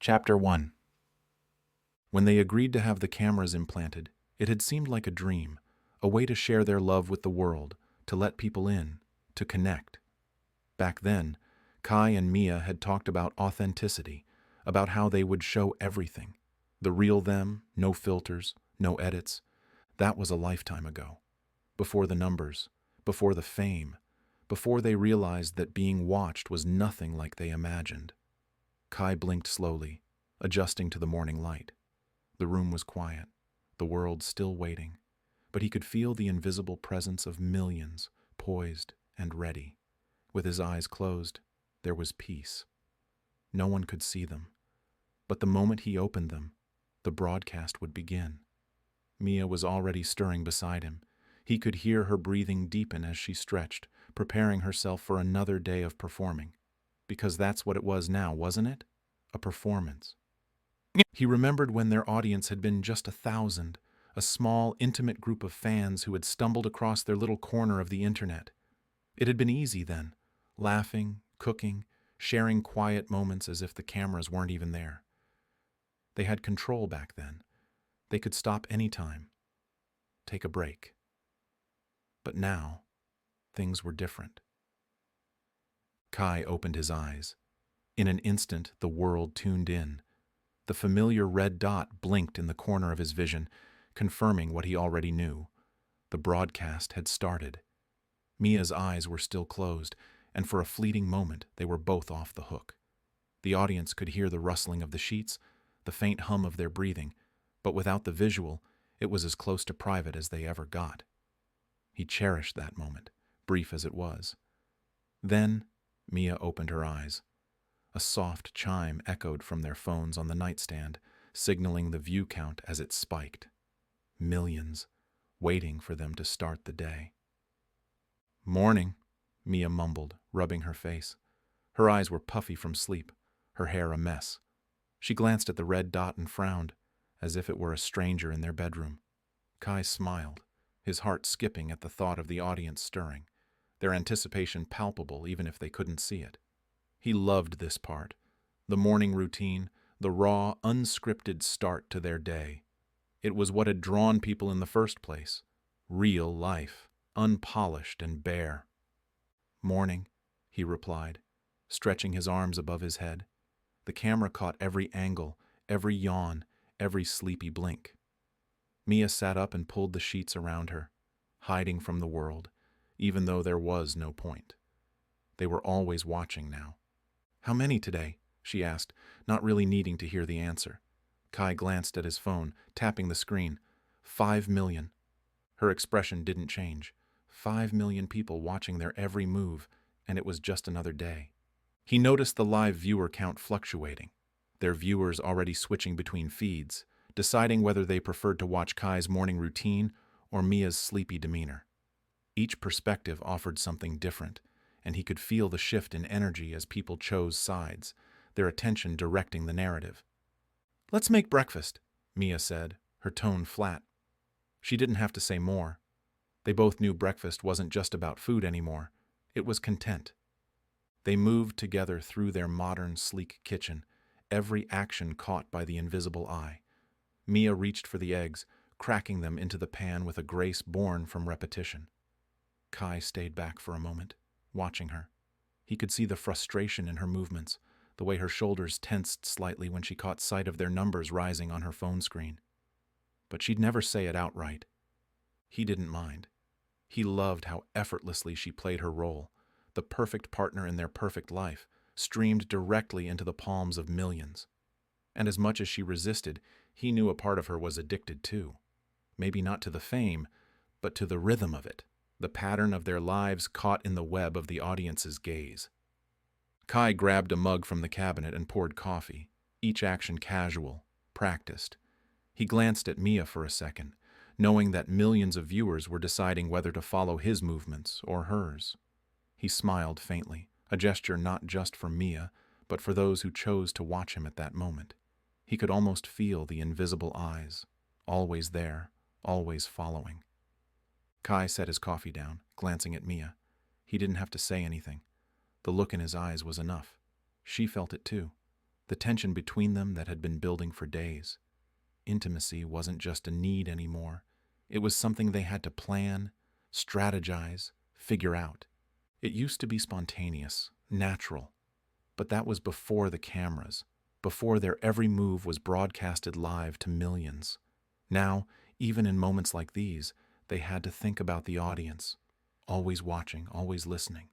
Chapter 1. When they agreed to have the cameras implanted, it had seemed like a dream, a way to share their love with the world, to let people in, to connect. Back then, Kai and Mia had talked about authenticity, about how they would show everything. The real them, no filters, no edits. That was a lifetime ago. Before the numbers, before the fame, before they realized that being watched was nothing like they imagined. Kai blinked slowly, adjusting to the morning light. The room was quiet, the world still waiting, but he could feel the invisible presence of millions, poised and ready. With his eyes closed, there was peace. No one could see them, but the moment he opened them, the broadcast would begin. Mia was already stirring beside him. He could hear her breathing deepen as she stretched, preparing herself for another day of performing. Because that's what it was now, wasn't it? A performance. He remembered when their audience had been just 1,000, a small, intimate group of fans who had stumbled across their little corner of the internet. It had been easy then, laughing, cooking, sharing quiet moments as if the cameras weren't even there. They had control back then. They could stop anytime, take a break. But now, things were different. Kai opened his eyes. In an instant, the world tuned in. The familiar red dot blinked in the corner of his vision, confirming what he already knew. The broadcast had started. Mia's eyes were still closed, and for a fleeting moment they were both off the hook. The audience could hear the rustling of the sheets, the faint hum of their breathing, but without the visual, it was as close to private as they ever got. He cherished that moment, brief as it was. Then, Mia opened her eyes. A soft chime echoed from their phones on the nightstand, signaling the view count as it spiked. Millions, waiting for them to start the day. "Morning," Mia mumbled, rubbing her face. Her eyes were puffy from sleep, her hair a mess. She glanced at the red dot and frowned, as if it were a stranger in their bedroom. Kai smiled, his heart skipping at the thought of the audience stirring, their anticipation palpable even if they couldn't see it. He loved this part, the morning routine, the raw, unscripted start to their day. It was what had drawn people in the first place. Real life, unpolished and bare. "Morning," he replied, stretching his arms above his head. The camera caught every angle, every yawn, every sleepy blink. Mia sat up and pulled the sheets around her, hiding from the world, even though there was no point. They were always watching now. "How many today?" she asked, not really needing to hear the answer. Kai glanced at his phone, tapping the screen. 5 million. Her expression didn't change. 5 million people watching their every move, and it was just another day. He noticed the live viewer count fluctuating, their viewers already switching between feeds, deciding whether they preferred to watch Kai's morning routine or Mia's sleepy demeanor. Each perspective offered something different, and he could feel the shift in energy as people chose sides, their attention directing the narrative. "Let's make breakfast," Mia said, her tone flat. She didn't have to say more. They both knew breakfast wasn't just about food anymore. It was content. They moved together through their modern, sleek kitchen, every action caught by the invisible eye. Mia reached for the eggs, cracking them into the pan with a grace born from repetition. Kai stayed back for a moment, watching her. He could see the frustration in her movements, the way her shoulders tensed slightly when she caught sight of their numbers rising on her phone screen. But she'd never say it outright. He didn't mind. He loved how effortlessly she played her role, the perfect partner in their perfect life, streamed directly into the palms of millions. And as much as she resisted, he knew a part of her was addicted too. Maybe not to the fame, but to the rhythm of it, the pattern of their lives caught in the web of the audience's gaze. Kai grabbed a mug from the cabinet and poured coffee, each action casual, practiced. He glanced at Mia for a second, knowing that millions of viewers were deciding whether to follow his movements or hers. He smiled faintly, a gesture not just for Mia, but for those who chose to watch him at that moment. He could almost feel the invisible eyes, always there, always following. Kai set his coffee down, glancing at Mia. He didn't have to say anything. The look in his eyes was enough. She felt it too. the tension between them that had been building for days. Intimacy wasn't just a need anymore. It was something they had to plan, strategize, figure out. It used to be spontaneous, natural, but that was before the cameras, before their every move was broadcasted live to millions. Now, even in moments like these, they had to think about the audience, always watching, always listening.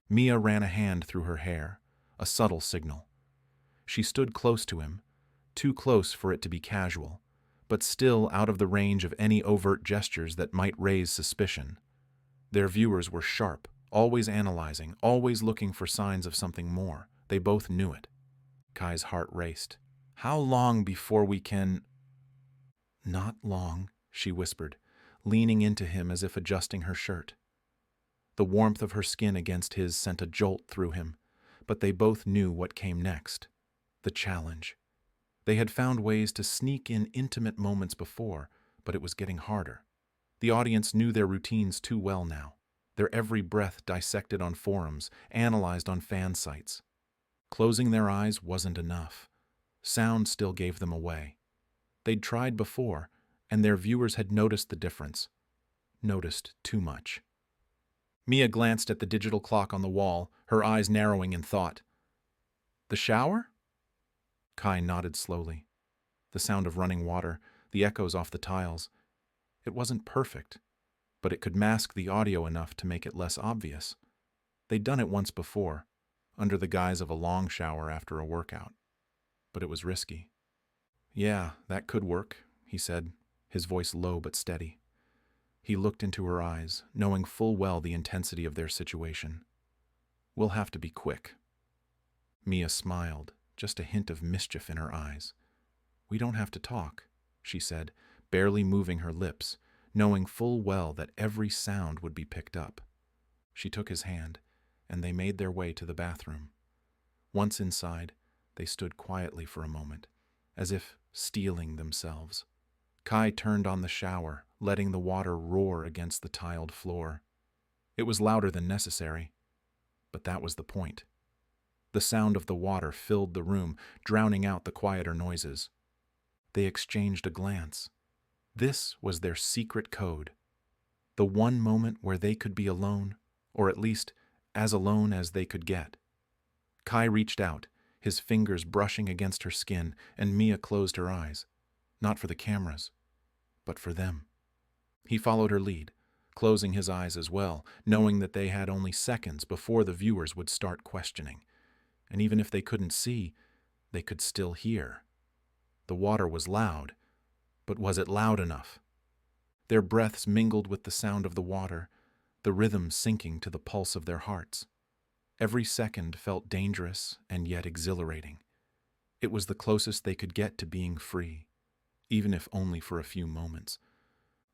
Mia ran a hand through her hair, a subtle signal. She stood close to him, too close for it to be casual, but still out of the range of any overt gestures that might raise suspicion. Their viewers were sharp, always analyzing, always looking for signs of something more. They both knew it. Kai's heart raced. How long before we can... Not long, she whispered, leaning into him as if adjusting her shirt. The warmth of her skin against his sent a jolt through him, but they both knew what came next. The challenge. They had found ways to sneak in intimate moments before, but it was getting harder. The audience knew their routines too well now, their every breath dissected on forums, analyzed on fan sites. Closing their eyes wasn't enough. Sound still gave them away. They'd tried before, and their viewers had noticed the difference. Noticed too much. Mia glanced at the digital clock on the wall, her eyes narrowing in thought. The shower? Kai nodded slowly. The sound of running water, the echoes off the tiles. It wasn't perfect, but it could mask the audio enough to make it less obvious. They'd done it once before, under the guise of a long shower after a workout. But it was risky. Yeah, that could work, he said, his voice low but steady. He looked into her eyes, knowing full well the intensity of their situation. We'll have to be quick. Mia smiled, just a hint of mischief in her eyes. We don't have to talk, she said, barely moving her lips, knowing full well that every sound would be picked up. She took his hand, and they made their way to the bathroom. Once inside, they stood quietly for a moment, as if steeling themselves. Kai turned on the shower, letting the water roar against the tiled floor. It was louder than necessary, but that was the point. The sound of the water filled the room, drowning out the quieter noises. They exchanged a glance. This was their secret code. The one moment where they could be alone, or at least as alone as they could get. Kai reached out, his fingers brushing against her skin, and Mia closed her eyes. Not for the cameras, but for them. He followed her lead, closing his eyes as well, knowing that they had only seconds before the viewers would start questioning. And even if they couldn't see, they could still hear. The water was loud, but was it loud enough? Their breaths mingled with the sound of the water, the rhythm syncing to the pulse of their hearts. Every second felt dangerous and yet exhilarating. It was the closest they could get to being free, even if only for a few moments.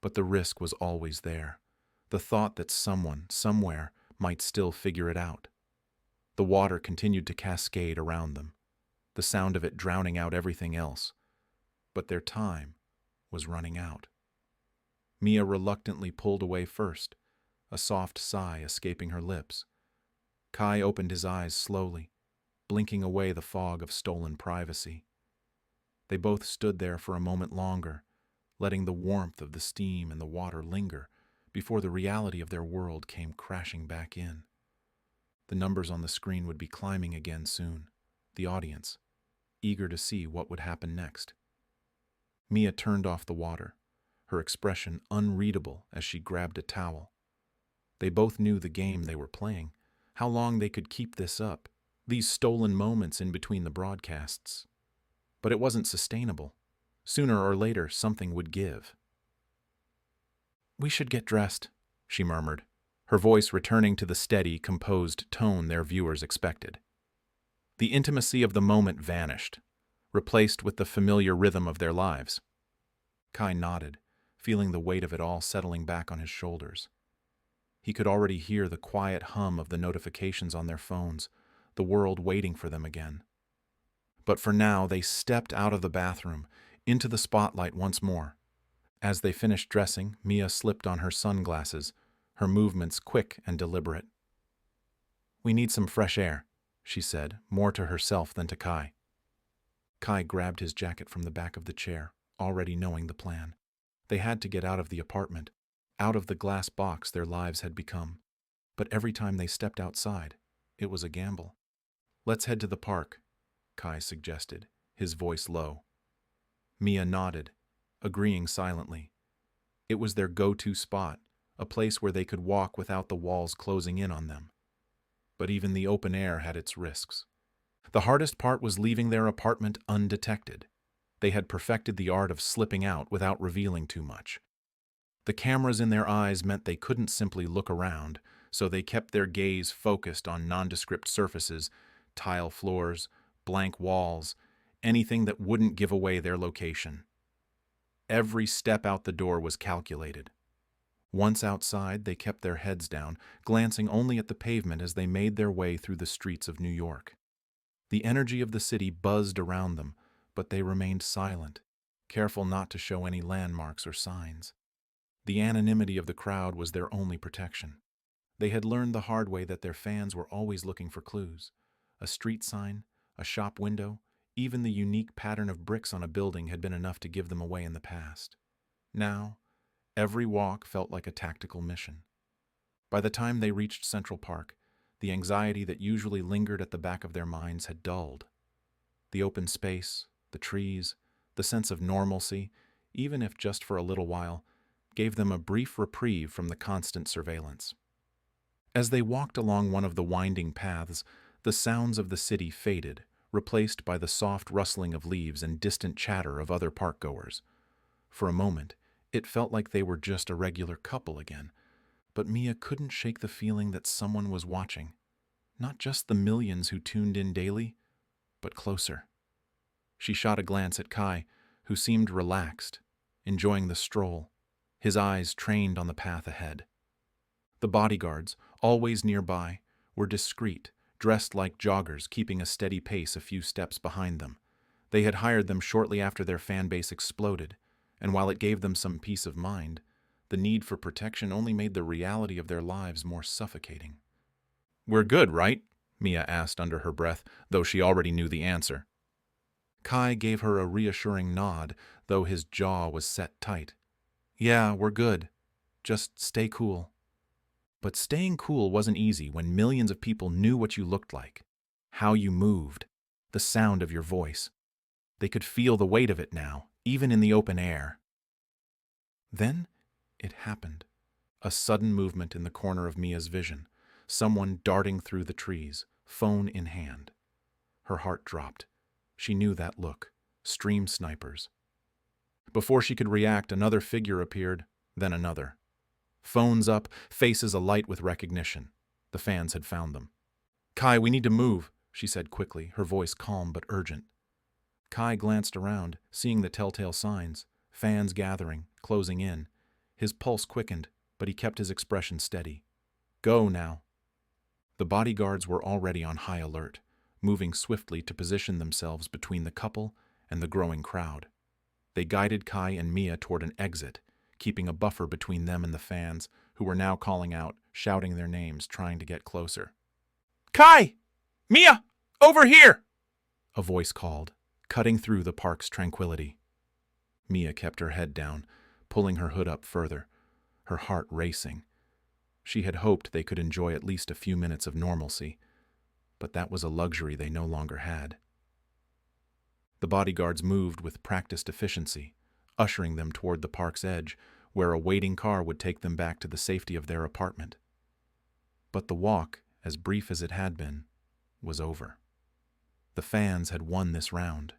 But the risk was always there, the thought that someone, somewhere, might still figure it out. The water continued to cascade around them, the sound of it drowning out everything else. But their time was running out. Mia reluctantly pulled away first, a soft sigh escaping her lips. Kai opened his eyes slowly, blinking away the fog of stolen privacy. They both stood there for a moment longer, letting the warmth of the steam and the water linger before the reality of their world came crashing back in. The numbers on the screen would be climbing again soon, the audience, eager to see what would happen next. Mia turned off the water, her expression unreadable as she grabbed a towel. They both knew the game they were playing, how long they could keep this up, these stolen moments in between the broadcasts. But it wasn't sustainable. Sooner or later, something would give. "We should get dressed," she murmured, her voice returning to the steady, composed tone their viewers expected. The intimacy of the moment vanished, replaced with the familiar rhythm of their lives. Kai nodded, feeling the weight of it all settling back on his shoulders. He could already hear the quiet hum of the notifications on their phones, the world waiting for them again. But for now, they stepped out of the bathroom, into the spotlight once more. As they finished dressing, Mia slipped on her sunglasses, her movements quick and deliberate. "We need some fresh air," she said, more to herself than to Kai. Kai grabbed his jacket from the back of the chair, already knowing the plan. They had to get out of the apartment, out of the glass box their lives had become. But every time they stepped outside, it was a gamble. "Let's head to the park," Kai suggested, his voice low. Mia nodded, agreeing silently. It was their go-to spot, a place where they could walk without the walls closing in on them. But even the open air had its risks. The hardest part was leaving their apartment undetected. They had perfected the art of slipping out without revealing too much. The cameras in their eyes meant they couldn't simply look around, so they kept their gaze focused on nondescript surfaces, tile floors, blank walls, anything that wouldn't give away their location. Every step out the door was calculated. Once outside, they kept their heads down, glancing only at the pavement as they made their way through the streets of New York. The energy of the city buzzed around them, but they remained silent, careful not to show any landmarks or signs. The anonymity of the crowd was their only protection. They had learned the hard way that their fans were always looking for clues. A street sign, a shop window, even the unique pattern of bricks on a building had been enough to give them away in the past. Now, every walk felt like a tactical mission. By the time they reached Central Park, the anxiety that usually lingered at the back of their minds had dulled. The open space, the trees, the sense of normalcy, even if just for a little while, gave them a brief reprieve from the constant surveillance. As they walked along one of the winding paths, the sounds of the city faded, replaced by the soft rustling of leaves and distant chatter of other parkgoers. For a moment, it felt like they were just a regular couple again, but Mia couldn't shake the feeling that someone was watching. Not just the millions who tuned in daily, but closer. She shot a glance at Kai, who seemed relaxed, enjoying the stroll, his eyes trained on the path ahead. The bodyguards, always nearby, were discreet, dressed like joggers, keeping a steady pace a few steps behind them. They had hired them shortly after their fan base exploded, and while it gave them some peace of mind, the need for protection only made the reality of their lives more suffocating. "We're good, right?" Mia asked under her breath, though she already knew the answer. Kai gave her a reassuring nod, though his jaw was set tight. "Yeah, we're good. Just stay cool." But staying cool wasn't easy when millions of people knew what you looked like, how you moved, the sound of your voice. They could feel the weight of it now, even in the open air. Then it happened. A sudden movement in the corner of Mia's vision, someone darting through the trees, phone in hand. Her heart dropped. She knew that look. Stream snipers. Before she could react, another figure appeared, then another. Phones up, faces alight with recognition. The fans had found them. "Kai, we need to move," she said quickly, her voice calm but urgent. Kai glanced around, seeing the telltale signs, fans gathering, closing in. His pulse quickened, but he kept his expression steady. "Go now." The bodyguards were already on high alert, moving swiftly to position themselves between the couple and the growing crowd. They guided Kai and Mia toward an exit, keeping a buffer between them and the fans, who were now calling out, shouting their names, trying to get closer. "Kai! Mia! Over here!" a voice called, cutting through the park's tranquility. Mia kept her head down, pulling her hood up further, her heart racing. She had hoped they could enjoy at least a few minutes of normalcy, but that was a luxury they no longer had. The bodyguards moved with practiced efficiency, ushering them toward the park's edge, where a waiting car would take them back to the safety of their apartment. But the walk, as brief as it had been, was over. The fans had won this round.